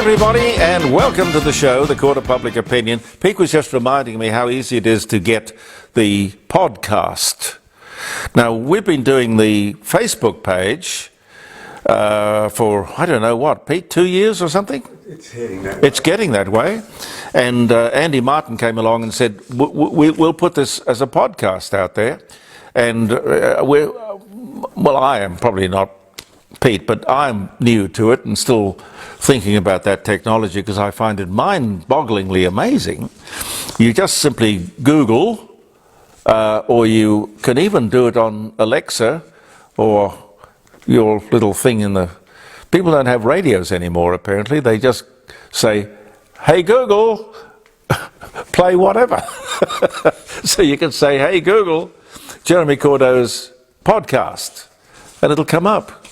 everybody, and welcome to the show, The Court of Public Opinion. Pete was just reminding me how easy it is to get the podcast. Now, we've been doing the Facebook page for, I don't know what, Pete, 2 years or something? It's heading that way. It's getting that way. And Andy Martin came along and said, we'll put this as a podcast out there. And I am probably not Pete, but I'm new to it and still thinking about that technology because I find it mind-bogglingly amazing. You just simply Google, or you can even do it on Alexa or your little thing in the... People don't have radios anymore, apparently. They just say, hey, Google, play whatever. So you can say, hey, Google, Jeremy Cordeux's podcast, and it'll come up.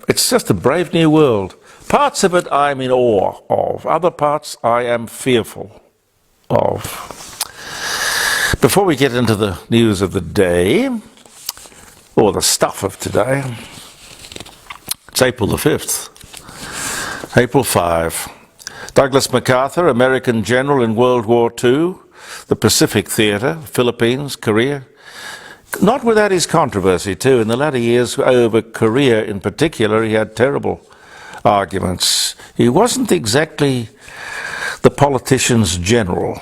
It's just a brave new world. Parts of it I'm in awe of. Other parts I am fearful of. Before we get into the news of the day, or the stuff of today, it's April the 5th. April 5. Douglas MacArthur, American general in World War II, the Pacific Theatre, Philippines, Korea. Not without his controversy, too. In the latter years, over Korea in particular, he had terrible arguments. He wasn't exactly the politician's general.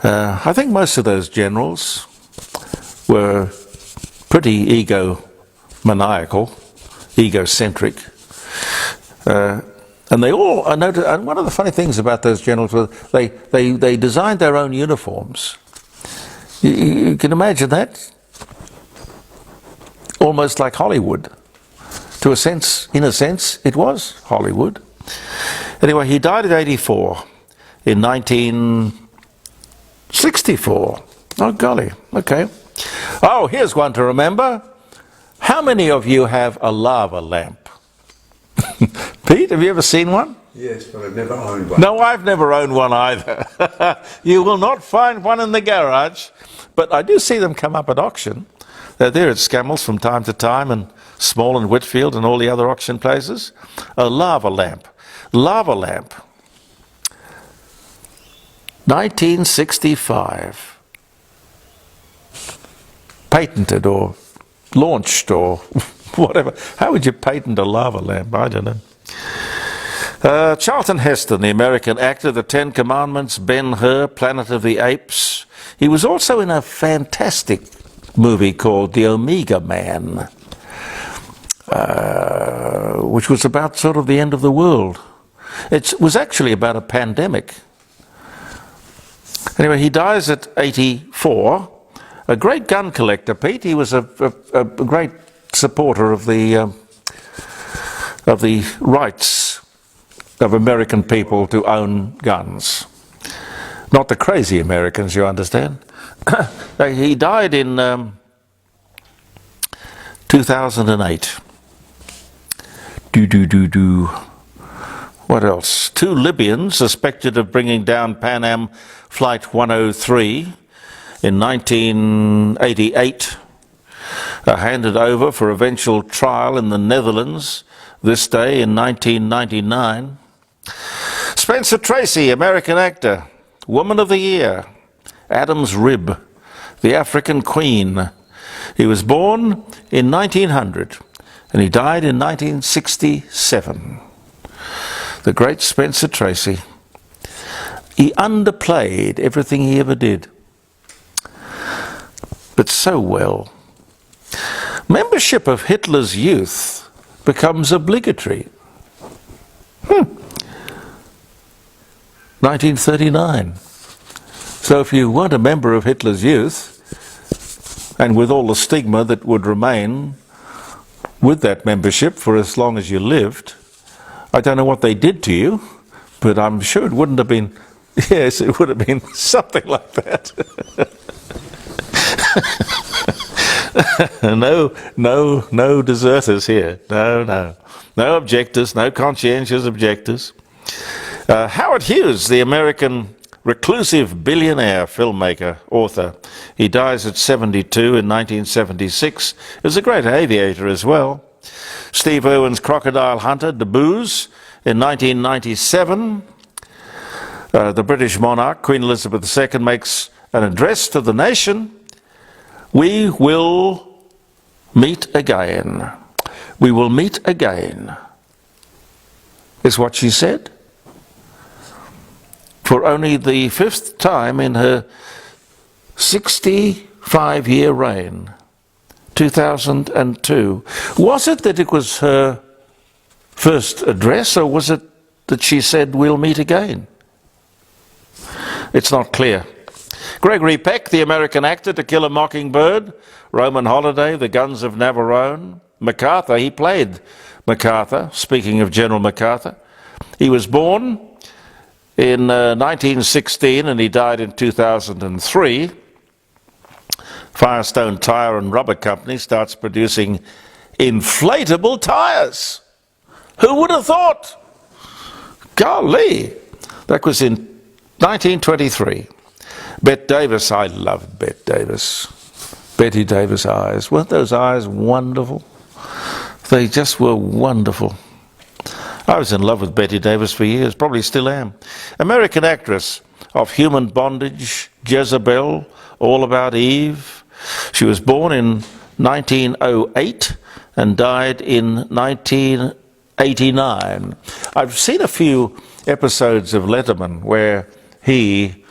I think most of those generals were pretty egomaniacal, egocentric. And they all, I noticed, and one of the funny things about those generals was they designed their own uniforms. You can imagine that? Almost like Hollywood. In a sense, it was Hollywood. Anyway, he died at 84 in 1964. Oh, golly. Okay. Oh, here's one to remember. How many of you have a lava lamp? Pete, have you ever seen one? Yes, but I've never owned one. No, I've never owned one either. You will not find one in the garage, but I do see them come up at auction. They're there at Scammell's from time to time, and Small and Whitfield and all the other auction places. A lava lamp. Lava lamp. 1965. Patented or launched or whatever. How would you patent a lava lamp? I don't know. Charlton Heston, the American actor, The Ten Commandments, Ben-Hur, Planet of the Apes. He was also in a fantastic movie called The Omega Man, which was about sort of the end of the world. It was actually about a pandemic. Anyway, he dies at 84. A great gun collector, Pete. He was a great supporter of the rights of American people to own guns. Not the crazy Americans, you understand. He died in 2008. What else? 2 Libyans suspected of bringing down Pan Am Flight 103 in 1988 are handed over for eventual trial in the Netherlands this day in 1999. Spencer Tracy, American actor, Woman of the Year, Adam's Rib, the African Queen. He was born in 1900 and he died in 1967. The great Spencer Tracy. He underplayed everything he ever did, but so well. Membership of Hitler's Youth becomes obligatory. 1939. So if you weren't a member of Hitler's Youth, and with all the stigma that would remain with that membership for as long as you lived, I don't know what they did to you, but I'm sure it wouldn't have been, yes, it would have been something like that. No deserters here. No objectors, no conscientious objectors. Howard Hughes, the American reclusive billionaire filmmaker, author. He dies at 72 in 1976. He was a great aviator as well. Steve Irwin's Crocodile Hunter debuts in 1997. The British monarch, Queen Elizabeth II, makes an address to the nation. We will meet again. We will meet again, is what she said. For only the 5th time in her 65-year reign, 2002. Was it that it was her first address, or was it that she said, we'll meet again? It's not clear. Gregory Peck, the American actor, To Kill a Mockingbird, Roman Holiday, The Guns of Navarone, MacArthur, he played MacArthur, speaking of General MacArthur. He was born in 1916 and he died in 2003. Firestone Tire and Rubber Company starts producing inflatable tires. Who would have thought? Golly! That was in 1923. Bette Davis, I loved Bette Davis. Betty Davis eyes. Weren't those eyes wonderful? They just were wonderful. I was in love with Betty Davis for years, probably still am. American actress of Human Bondage, Jezebel, All About Eve. She was born in 1908 and died in 1989. I've seen a few episodes of Letterman where he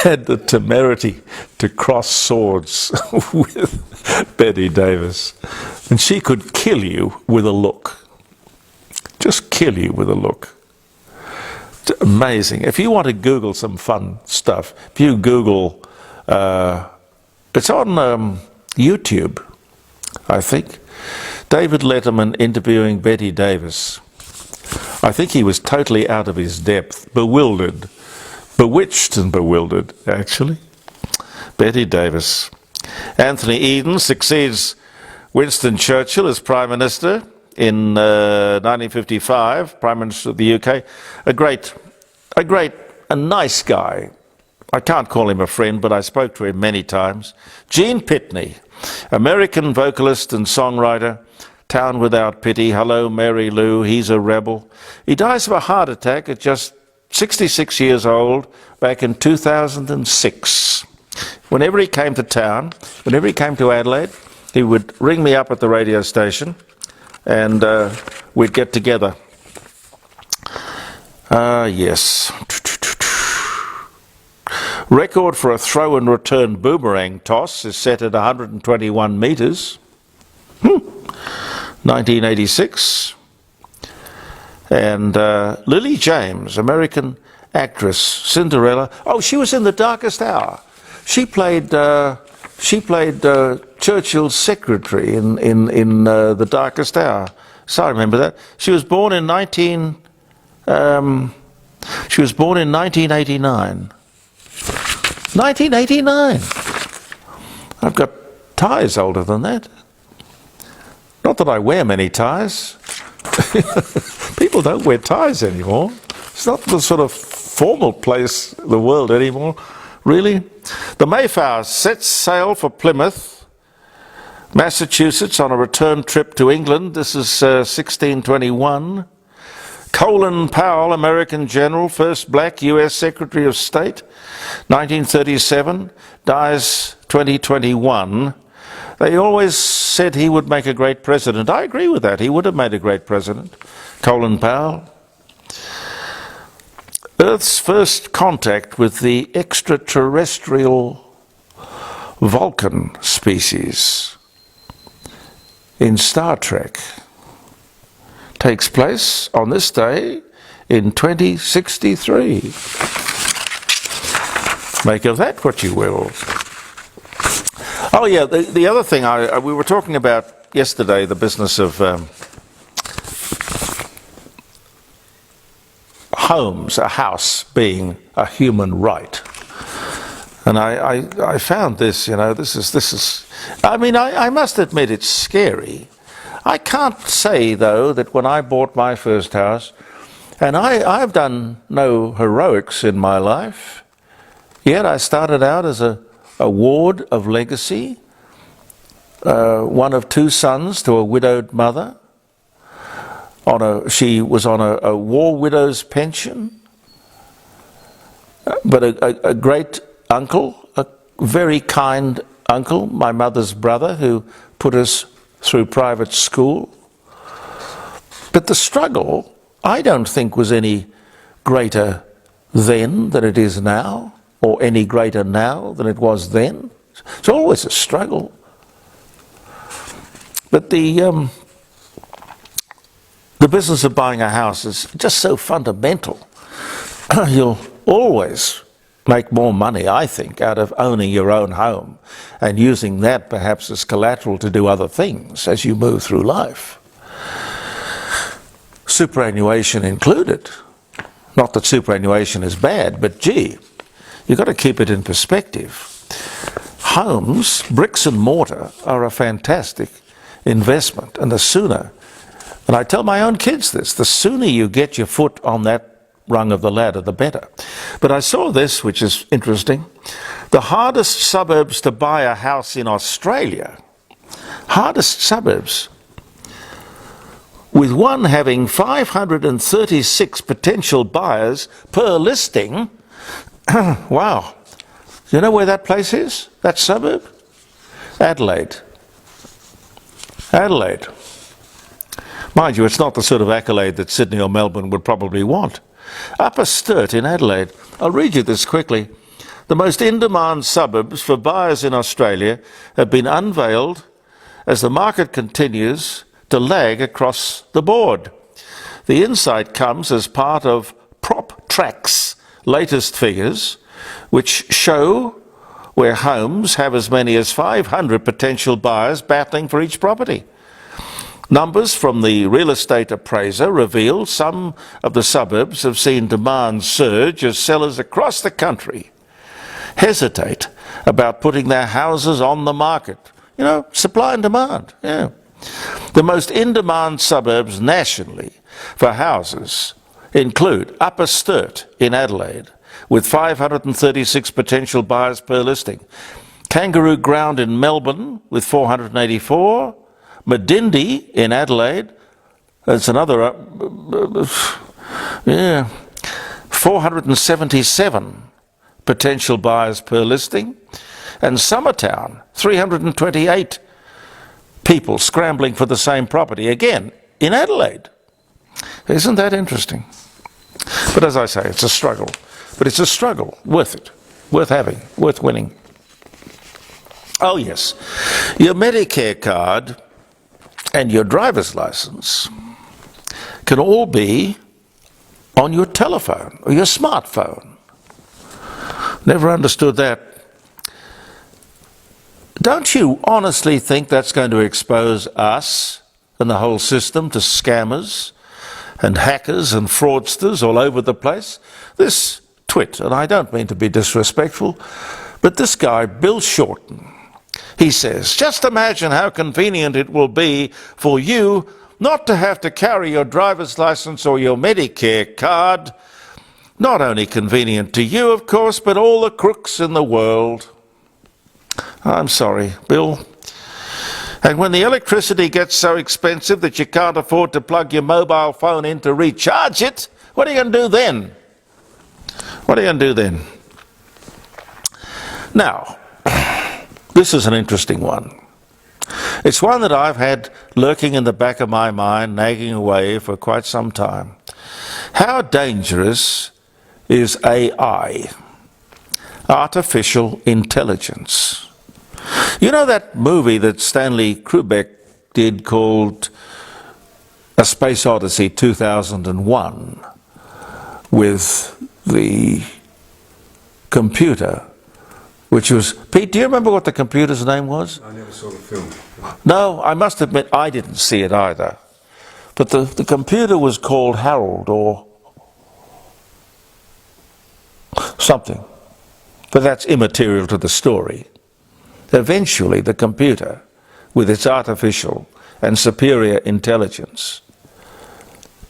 had the temerity to cross swords with Betty Davis. And she could kill you with a look. Just kill you with a look. It's amazing. If you want to Google some fun stuff, if you Google, it's on YouTube, I think. David Letterman interviewing Betty Davis. I think he was totally out of his depth, bewildered, bewitched and bewildered, actually. Betty Davis. Anthony Eden succeeds Winston Churchill as Prime Minister in 1955, Prime Minister of the UK. A nice guy. I can't call him a friend, but I spoke to him many times. Gene Pitney, American vocalist and songwriter. Town Without Pity, Hello Mary Lou, He's a Rebel. He dies of a heart attack at just 66 years old back in 2006. Whenever he came to town, whenever he came to Adelaide, he would ring me up at the radio station and we'd get together. Yes. Record for a throw and return boomerang toss is set at 121 metres. 1986. And Lily James, American actress, Cinderella. Oh, she was in The Darkest Hour. She played Churchill's secretary in The Darkest Hour. So I remember that. She was born in 1989. 1989. I've got ties older than that. Not that I wear many ties. People don't wear ties anymore. It's not the sort of formal place in the world anymore, really. The Mayflower sets sail for Plymouth, Massachusetts, on a return trip to England. This is 1621. Colin Powell, American general, first black U.S. Secretary of State, 1937, dies 2021. They always said he would make a great president. I agree with that. He would have made a great president. Colin Powell. Earth's first contact with the extraterrestrial Vulcan species in Star Trek takes place on this day in 2063. Make of that what you will. Oh yeah, the other thing, we were talking about yesterday, the business of homes, a house being a human right. And I found this, this is, I mean, I must admit it's scary. I can't say, though, that when I bought my first house, and I've done no heroics in my life, yet I started out as a ward of Legacy, one of two sons to a widowed mother. She was on a war widow's pension, but a great uncle, a very kind uncle, my mother's brother, who put us through private school. But the struggle, I don't think, was any greater then than it is now, or any greater now than it was then. It's always a struggle. But the business of buying a house is just so fundamental. You'll always make more money, I think, out of owning your own home and using that perhaps as collateral to do other things as you move through life. Superannuation included. Not that superannuation is bad, but gee, you've got to keep it in perspective. Homes, bricks and mortar, are a fantastic investment, and the sooner, and I tell my own kids this, the sooner you get your foot on that rung of the ladder, the better. But I saw this, which is interesting. The hardest suburbs to buy a house in Australia, hardest suburbs, with one having 536 potential buyers per listing. Wow. Do you know where that place is? That suburb? Adelaide. Adelaide. Mind you, it's not the sort of accolade that Sydney or Melbourne would probably want. Upper Sturt in Adelaide. I'll read you this quickly. The most in-demand suburbs for buyers in Australia have been unveiled as the market continues to lag across the board. The insight comes as part of PropTrack's latest figures, which show where homes have as many as 500 potential buyers battling for each property. Numbers from the real estate appraiser reveal some of the suburbs have seen demand surge as sellers across the country hesitate about putting their houses on the market. You know, supply and demand, yeah. The most in-demand suburbs nationally for houses include Upper Sturt in Adelaide, with 536 potential buyers per listing. Kangaroo Ground in Melbourne, with 484. Medindi in Adelaide, that's another, 477 potential buyers per listing. And Summertown, 328 people scrambling for the same property, again, in Adelaide. Isn't that interesting? But as I say, it's a struggle. But it's a struggle, worth it, worth having, worth winning. Oh yes, your Medicare card and your driver's license can all be on your telephone or your smartphone. Never understood that. Don't you honestly think that's going to expose us and the whole system to scammers and hackers and fraudsters all over the place? This twit, and I don't mean to be disrespectful, but this guy, Bill Shorten, he says, just imagine how convenient it will be for you not to have to carry your driver's license or your Medicare card. Not only convenient to you, of course, but all the crooks in the world. I'm sorry, Bill. And when the electricity gets so expensive that you can't afford to plug your mobile phone in to recharge it, what are you going to do then? What are you going to do then? Now, this is an interesting one. It's one that I've had lurking in the back of my mind, nagging away for quite some time. How dangerous is AI, artificial intelligence? You know that movie that Stanley Kubrick did called A Space Odyssey 2001 with the computer, which was... Pete, do you remember what the computer's name was? I never saw the film. No, I must admit I didn't see it either. But the computer was called Harold or something. But that's immaterial to the story. Eventually, the computer, with its artificial and superior intelligence,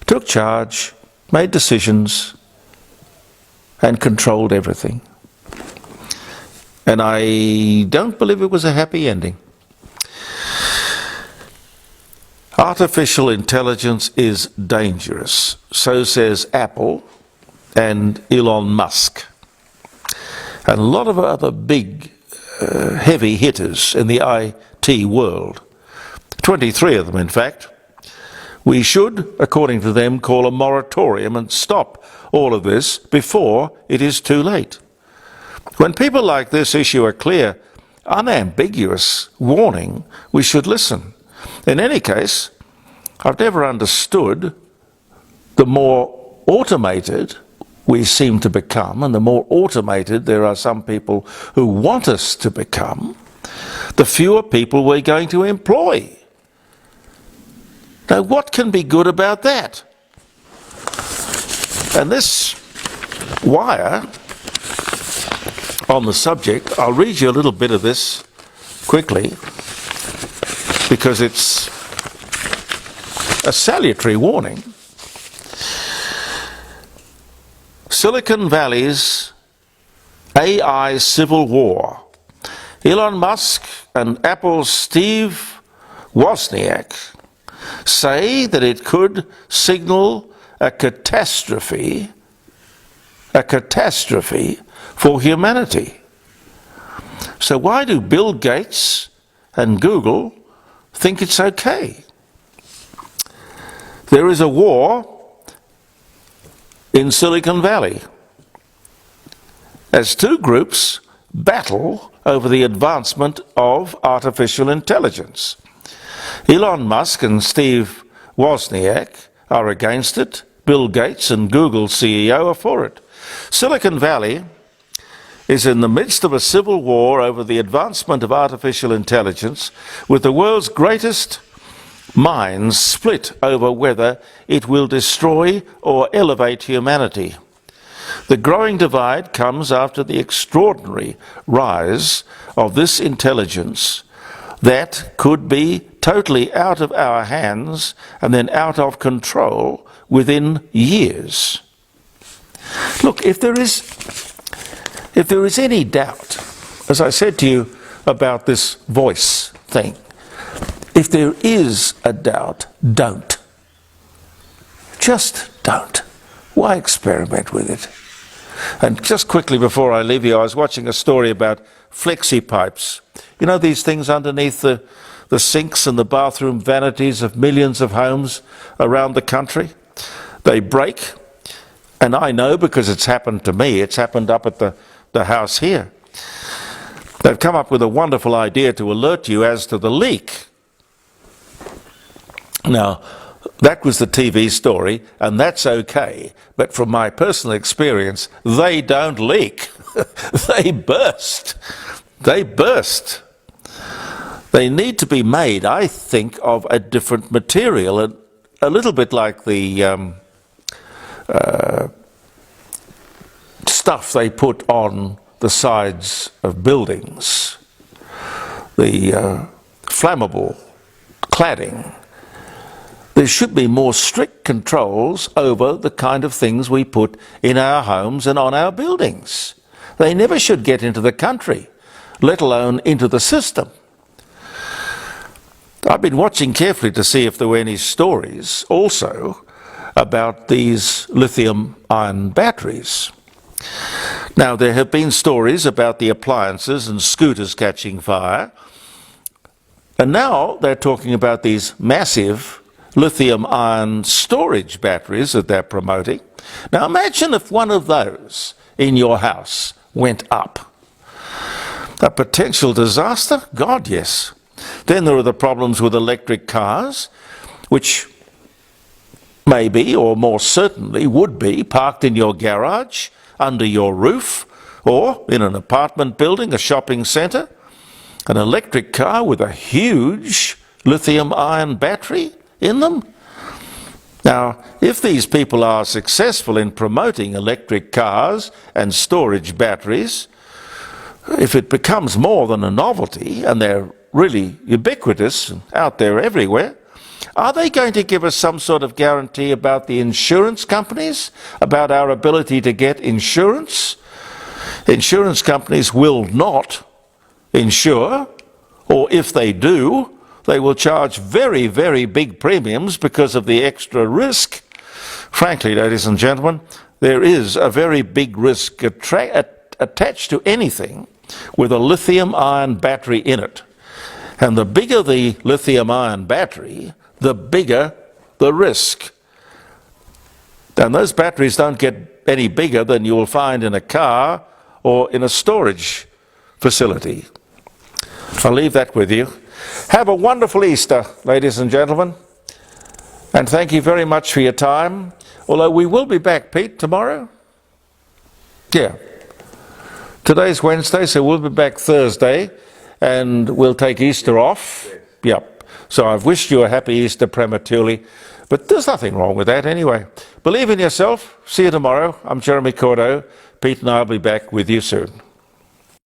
took charge, made decisions, and controlled everything. And I don't believe it was a happy ending. Artificial intelligence is dangerous. So says Apple and Elon Musk. And a lot of other big, heavy hitters in the IT world. 23 of them, in fact. We should, according to them, call a moratorium and stop all of this before it is too late. When people like this issue a clear, unambiguous warning, we should listen. In any case, I've never understood the more automated we seem to become, and the more automated there are some people who want us to become, the fewer people we're going to employ. Now, what can be good about that? And this wire on the subject, I'll read you a little bit of this quickly, because it's a salutary warning. Silicon Valley's AI civil war. Elon Musk and Apple's Steve Wozniak say that it could signal a catastrophe for humanity. So why do Bill Gates and Google think it's okay? There is a war in Silicon Valley as two groups battle over the advancement of artificial intelligence. Elon Musk and Steve Wozniak are against it. Bill Gates and Google CEO are for it. Silicon Valley is in the midst of a civil war over the advancement of artificial intelligence, with the world's greatest minds split over whether it will destroy or elevate humanity. The growing divide comes after the extraordinary rise of this intelligence that could be totally out of our hands and then out of control within years. Look, if there is any doubt, as I said to you about this voice thing, if there is a doubt, don't. Just don't. Why experiment with it? And just quickly before I leave you, I was watching a story about flexi pipes. You know, these things underneath the sinks and the bathroom vanities of millions of homes around the country. They break, and I know because it's happened to me. It's happened up at the house here. They've come up with a wonderful idea to alert you as to the leak. Now, that was the TV story, and that's okay. But from my personal experience, they don't leak. They burst. They burst. They need to be made, I think, of a different material, a little bit like the stuff they put on the sides of buildings, the flammable cladding. There should be more strict controls over the kind of things we put in our homes and on our buildings. They never should get into the country, let alone into the system. I've been watching carefully to see if there were any stories also about these lithium-ion batteries. Now, there have been stories about the appliances and scooters catching fire, and now they're talking about these massive lithium-ion storage batteries that they're promoting. Now, imagine if one of those in your house went up. A potential disaster? God, yes. Then there are the problems with electric cars, which maybe, or more certainly would be, parked in your garage, under your roof, or in an apartment building, a shopping centre. An electric car with a huge lithium-ion battery in them. Now, if these people are successful in promoting electric cars and storage batteries, if it becomes more than a novelty and they're really ubiquitous and out there everywhere, are they going to give us some sort of guarantee about the insurance companies, about our ability to get insurance? Insurance companies will not insure, or if they do, they will charge very, very big premiums because of the extra risk. Frankly, ladies and gentlemen, there is a very big risk attached to anything with a lithium-ion battery in it. And the bigger the lithium-ion battery, the bigger the risk. And those batteries don't get any bigger than you will find in a car or in a storage facility. I'll leave that with you. Have a wonderful Easter, ladies and gentlemen. And thank you very much for your time. Although we will be back, Pete, tomorrow? Yeah. Today's Wednesday, so we'll be back Thursday, and we'll take Easter off. Yep. So I've wished you a happy Easter prematurely, but there's nothing wrong with that anyway. Believe in yourself. See you tomorrow. I'm Jeremy Cordeux. Pete and I will be back with you soon.